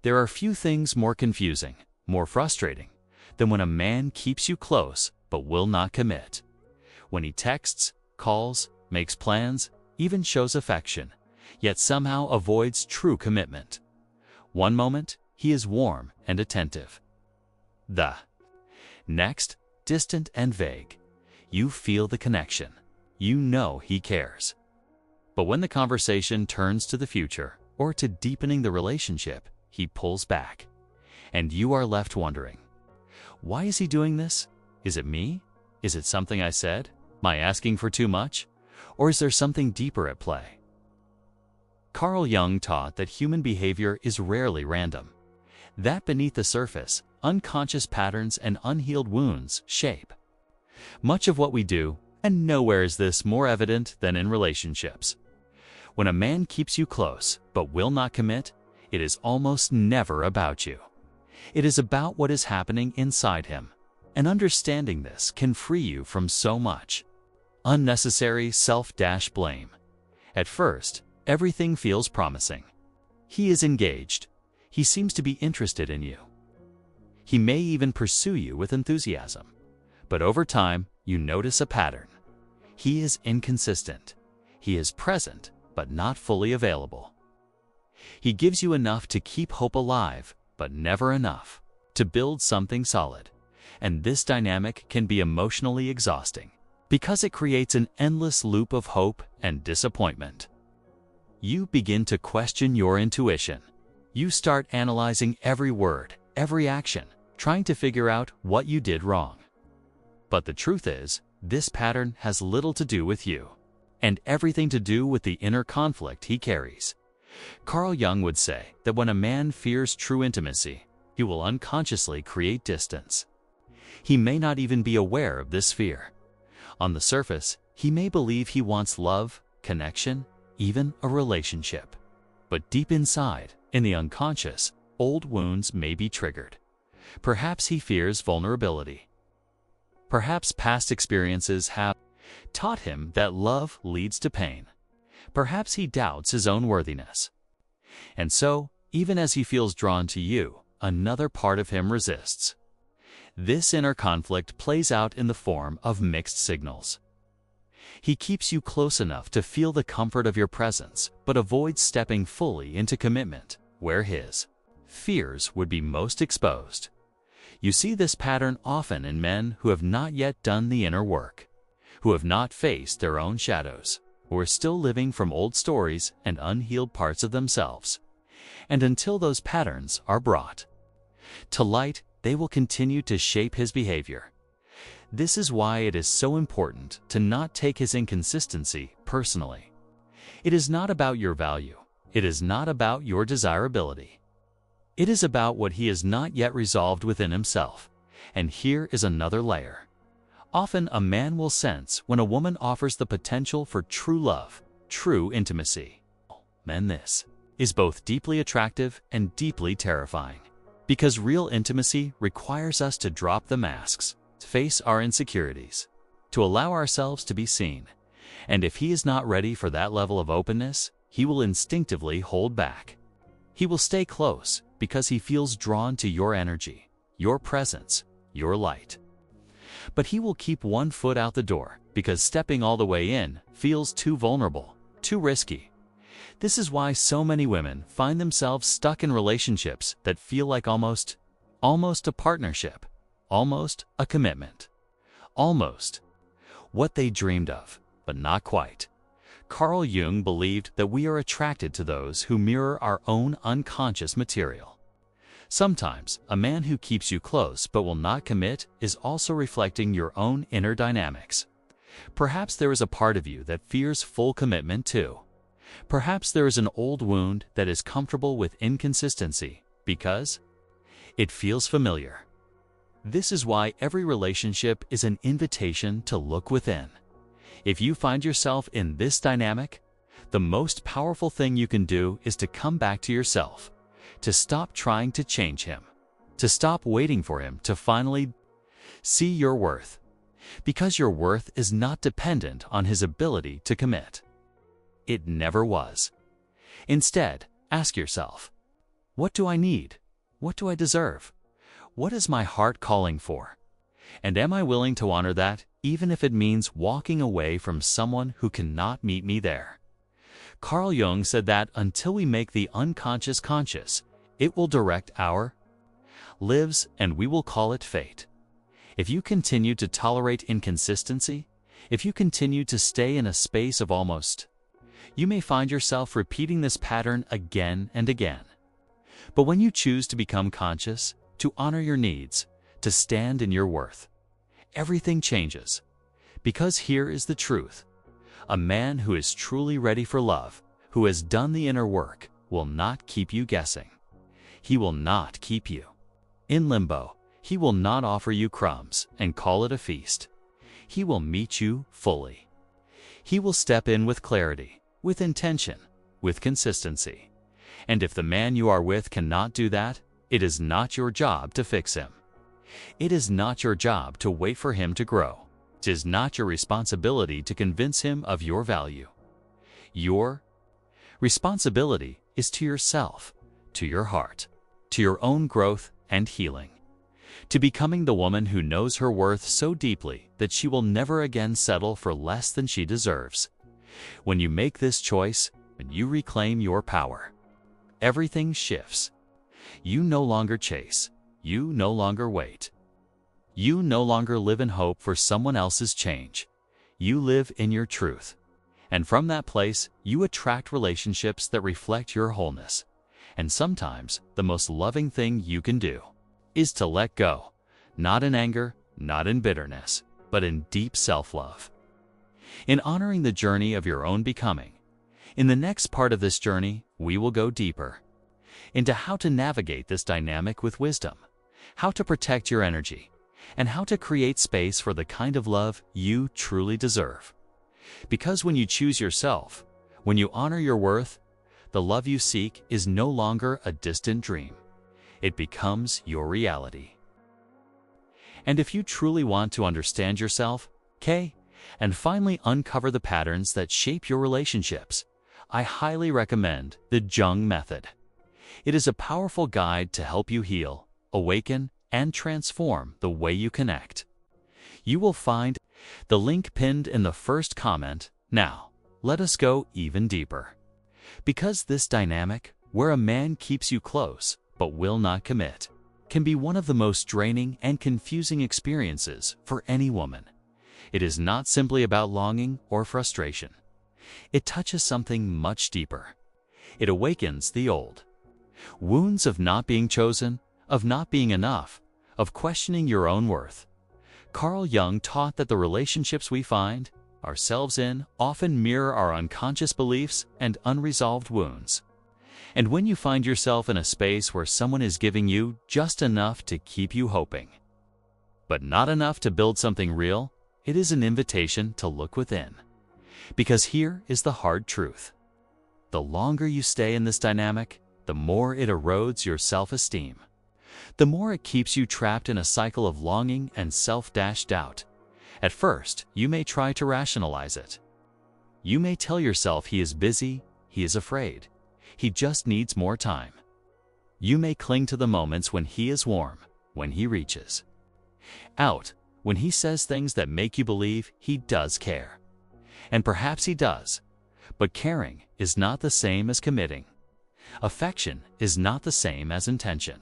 There are few things more confusing, more frustrating, than when a man keeps you close but will not commit. When he texts, calls, makes plans, even shows affection, yet somehow avoids true commitment. One moment, he is warm and attentive. The next, distant and vague. You feel the connection. You know he cares. But when the conversation turns to the future or to deepening the relationship, he pulls back. And you are left wondering, why is he doing this? Is it me? Is it something I said? Am I asking for too much? Or is there something deeper at play? Carl Jung taught that human behavior is rarely random, that beneath the surface, unconscious patterns and unhealed wounds shape much of what we do, and nowhere is this more evident than in relationships. When a man keeps you close but will not commit, it is almost never about you. It is about what is happening inside him, and understanding this can free you from so much unnecessary self-blame. At first, everything feels promising. He is engaged. He seems to be interested in you. He may even pursue you with enthusiasm. But over time, you notice a pattern. He is inconsistent. He is present, but not fully available. He gives you enough to keep hope alive, but never enough to build something solid. And this dynamic can be emotionally exhausting because it creates an endless loop of hope and disappointment. You begin to question your intuition. You start analyzing every word, every action, trying to figure out what you did wrong. But the truth is, this pattern has little to do with you, and everything to do with the inner conflict he carries. Carl Jung would say that when a man fears true intimacy, he will unconsciously create distance. He may not even be aware of this fear. On the surface, he may believe he wants love, connection, even a relationship. But deep inside, in the unconscious, old wounds may be triggered. Perhaps he fears vulnerability. Perhaps past experiences have taught him that love leads to pain. Perhaps he doubts his own worthiness. And so, even as he feels drawn to you, another part of him resists. This inner conflict plays out in the form of mixed signals. He keeps you close enough to feel the comfort of your presence, but avoids stepping fully into commitment, where his fears would be most exposed. You see this pattern often in men who have not yet done the inner work, who have not faced their own shadows, who are still living from old stories and unhealed parts of themselves. And until those patterns are brought to light, they will continue to shape his behavior. This is why it is so important to not take his inconsistency personally. It is not about your value. It is not about your desirability. It is about what he has not yet resolved within himself. And here is another layer. Often a man will sense when a woman offers the potential for true love, true intimacy. And this is both deeply attractive and deeply terrifying. Because real intimacy requires us to drop the masks, to face our insecurities, to allow ourselves to be seen. And if he is not ready for that level of openness, he will instinctively hold back. He will stay close because he feels drawn to your energy, your presence, your light. But he will keep one foot out the door because stepping all the way in feels too vulnerable, too risky. This is why so many women find themselves stuck in relationships that feel like almost a partnership, almost a commitment, almost what they dreamed of, but not quite. Carl Jung believed that we are attracted to those who mirror our own unconscious material. Sometimes, a man who keeps you close but will not commit is also reflecting your own inner dynamics. Perhaps there is a part of you that fears full commitment too. Perhaps there is an old wound that is comfortable with inconsistency because it feels familiar. This is why every relationship is an invitation to look within. If you find yourself in this dynamic, the most powerful thing you can do is to come back to yourself, to stop trying to change him, to stop waiting for him to finally see your worth, because your worth is not dependent on his ability to commit. It never was. Instead, ask yourself, What do I need? What do I deserve? What is my heart calling for? And am I willing to honor that, even if it means walking away from someone who cannot meet me there? Carl Jung said that until we make the unconscious conscious, it will direct our lives, and we will call it fate. If you continue to tolerate inconsistency, if you continue to stay in a space of almost, you may find yourself repeating this pattern again and again. But when you choose to become conscious, to honor your needs, to stand in your worth, everything changes. Because here is the truth. A man who is truly ready for love, who has done the inner work, will not keep you guessing. He will not keep you in limbo. He will not offer you crumbs and call it a feast. He will meet you fully. He will step in with clarity, with intention, with consistency. And if the man you are with cannot do that, it is not your job to fix him. It is not your job to wait for him to grow. It is not your responsibility to convince him of your value. Your responsibility is to yourself, to your heart, to your own growth and healing, to becoming the woman who knows her worth so deeply that she will never again settle for less than she deserves. When you make this choice, when you reclaim your power, everything shifts. You no longer chase. You no longer wait. You no longer live in hope for someone else's change. You live in your truth. And from that place, you attract relationships that reflect your wholeness. And sometimes, the most loving thing you can do is to let go, not in anger, not in bitterness, but in deep self-love. In honoring the journey of your own becoming, in the next part of this journey, we will go deeper into how to navigate this dynamic with wisdom, how to protect your energy, and how to create space for the kind of love you truly deserve. Because when you choose yourself, when you honor your worth, the love you seek is no longer a distant dream. It becomes your reality. And if you truly want to understand yourself, and finally uncover the patterns that shape your relationships, I highly recommend the JUNG method. It is a powerful guide to help you heal, awaken, and transform the way you connect. You will find the link pinned in the first comment. Now, let us go even deeper. Because this dynamic, where a man keeps you close but will not commit, can be one of the most draining and confusing experiences for any woman. It is not simply about longing or frustration. It touches something much deeper. It awakens the old wounds of not being chosen, of not being enough, of questioning your own worth. Carl Jung taught that the relationships we find ourselves in often mirror our unconscious beliefs and unresolved wounds. And when you find yourself in a space where someone is giving you just enough to keep you hoping, but not enough to build something real, it is an invitation to look within. Because here is the hard truth. The longer you stay in this dynamic, the more it erodes your self-esteem. The more it keeps you trapped in a cycle of longing and self-doubt. At first, you may try to rationalize it. You may tell yourself he is busy, he is afraid, he just needs more time. You may cling to the moments when he is warm, when he reaches out, when he says things that make you believe he does care. And perhaps he does, but caring is not the same as committing. Affection is not the same as intention.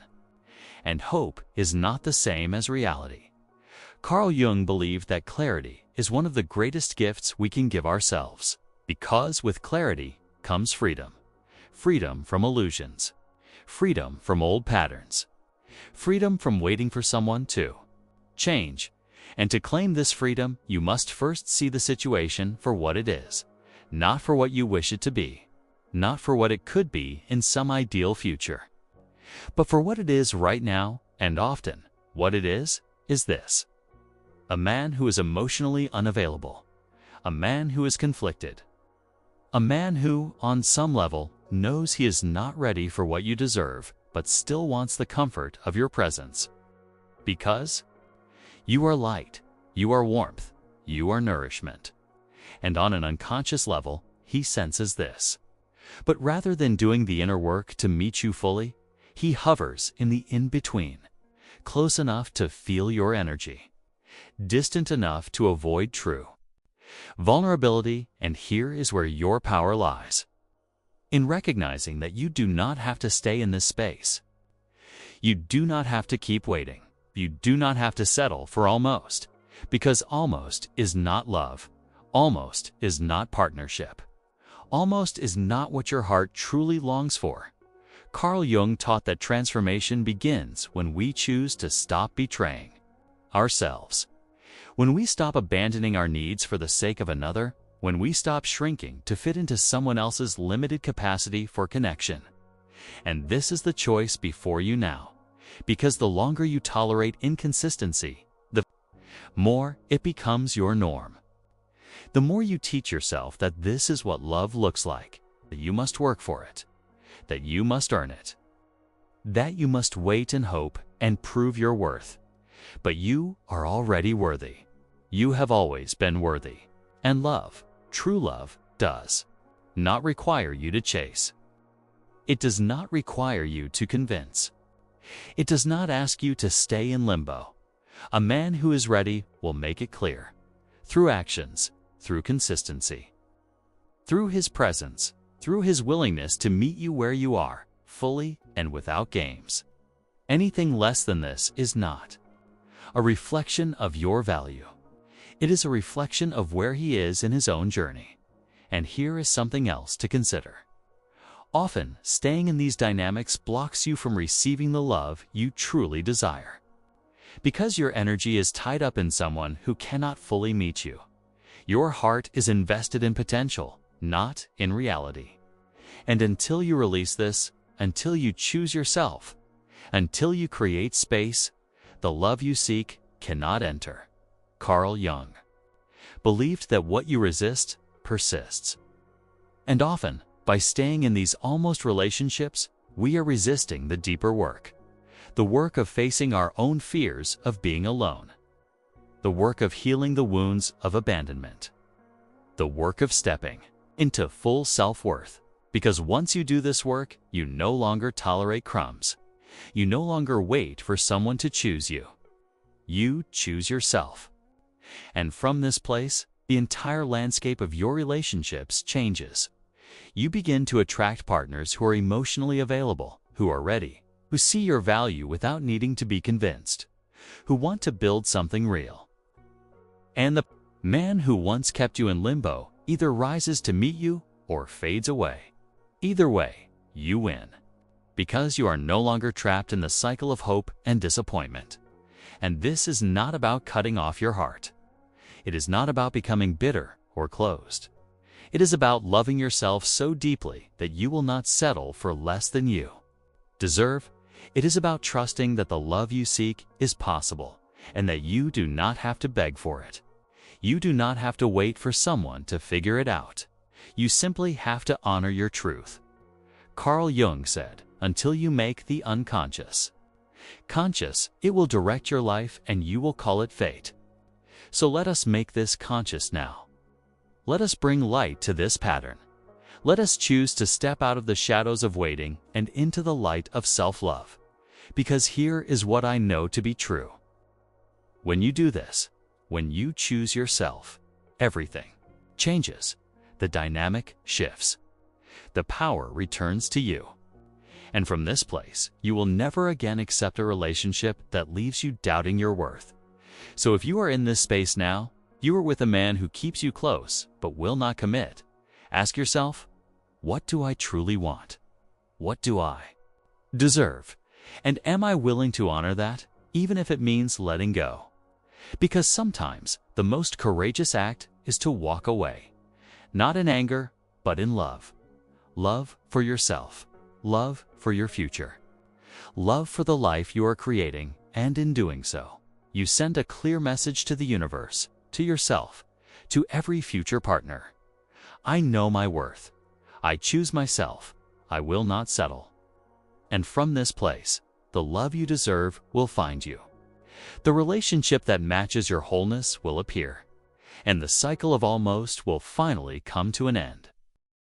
And hope is not the same as reality. Carl Jung believed that clarity is one of the greatest gifts we can give ourselves, because with clarity comes freedom. Freedom from illusions. Freedom from old patterns. Freedom from waiting for someone to change. And to claim this freedom, you must first see the situation for what it is, not for what you wish it to be, not for what it could be in some ideal future, but for what it is right now. And often, what it is this: a man who is emotionally unavailable, a man who is conflicted, a man who, on some level, knows he is not ready for what you deserve, but still wants the comfort of your presence. Because you are light, you are warmth, you are nourishment. And on an unconscious level, he senses this. But rather than doing the inner work to meet you fully, He hovers in the in-between, close enough to feel your energy, distant enough to avoid true vulnerability, and here is where your power lies. In recognizing that you do not have to stay in this space. You do not have to keep waiting. You do not have to settle for almost, because almost is not love. Almost is not partnership. Almost is not what your heart truly longs for. Carl Jung taught that transformation begins when we choose to stop betraying ourselves. When we stop abandoning our needs for the sake of another, when we stop shrinking to fit into someone else's limited capacity for connection. And this is the choice before you now, because the longer you tolerate inconsistency, the more it becomes your norm. The more you teach yourself that this is what love looks like, that you must work for it, that you must earn it, that you must wait and hope and prove your worth. But you are already worthy. You have always been worthy. And love, true love, does not require you to chase. It does not require you to convince. It does not ask you to stay in limbo. A man who is ready will make it clear, through actions, through consistency, through his presence, through his willingness to meet you where you are, fully and without games. Anything less than this is not a reflection of your value. It is a reflection of where he is in his own journey. And here is something else to consider. Often, staying in these dynamics blocks you from receiving the love you truly desire. Because your energy is tied up in someone who cannot fully meet you. Your heart is invested in potential, not in reality. And until you release this, until you choose yourself, until you create space, the love you seek cannot enter. Carl Jung believed that what you resist persists. And often, by staying in these almost relationships, we are resisting the deeper work. The work of facing our own fears of being alone. The work of healing the wounds of abandonment. The work of stepping into full self-worth. Because once you do this work, you no longer tolerate crumbs. You no longer wait for someone to choose you. You choose yourself. And from this place, the entire landscape of your relationships changes. You begin to attract partners who are emotionally available, who are ready, who see your value without needing to be convinced, who want to build something real. And the man who once kept you in limbo either rises to meet you or fades away. Either way, you win. Because you are no longer trapped in the cycle of hope and disappointment. And this is not about cutting off your heart. It is not about becoming bitter or closed. It is about loving yourself so deeply that you will not settle for less than you deserve. It is about trusting that the love you seek is possible and that you do not have to beg for it. You do not have to wait for someone to figure it out. You simply have to honor your truth. Carl Jung said, until you make the unconscious conscious, it will direct your life and you will call it fate. So let us make this conscious now. Let us bring light to this pattern. Let us choose to step out of the shadows of waiting and into the light of self-love. Because here is what I know to be true. When you do this, when you choose yourself, everything changes. The dynamic shifts. The power returns to you. And from this place, you will never again accept a relationship that leaves you doubting your worth. So if you are in this space now, you are with a man who keeps you close but will not commit. Ask yourself, what do I truly want? What do I deserve? And am I willing to honor that, even if it means letting go? Because sometimes the most courageous act is to walk away. Not in anger, but in love. Love for yourself. Love for your future. Love for the life you are creating, and in doing so, you send a clear message to the universe, to yourself, to every future partner. I know my worth. I choose myself. I will not settle. And from this place, the love you deserve will find you. The relationship that matches your wholeness will appear. And the cycle of almost will finally come to an end.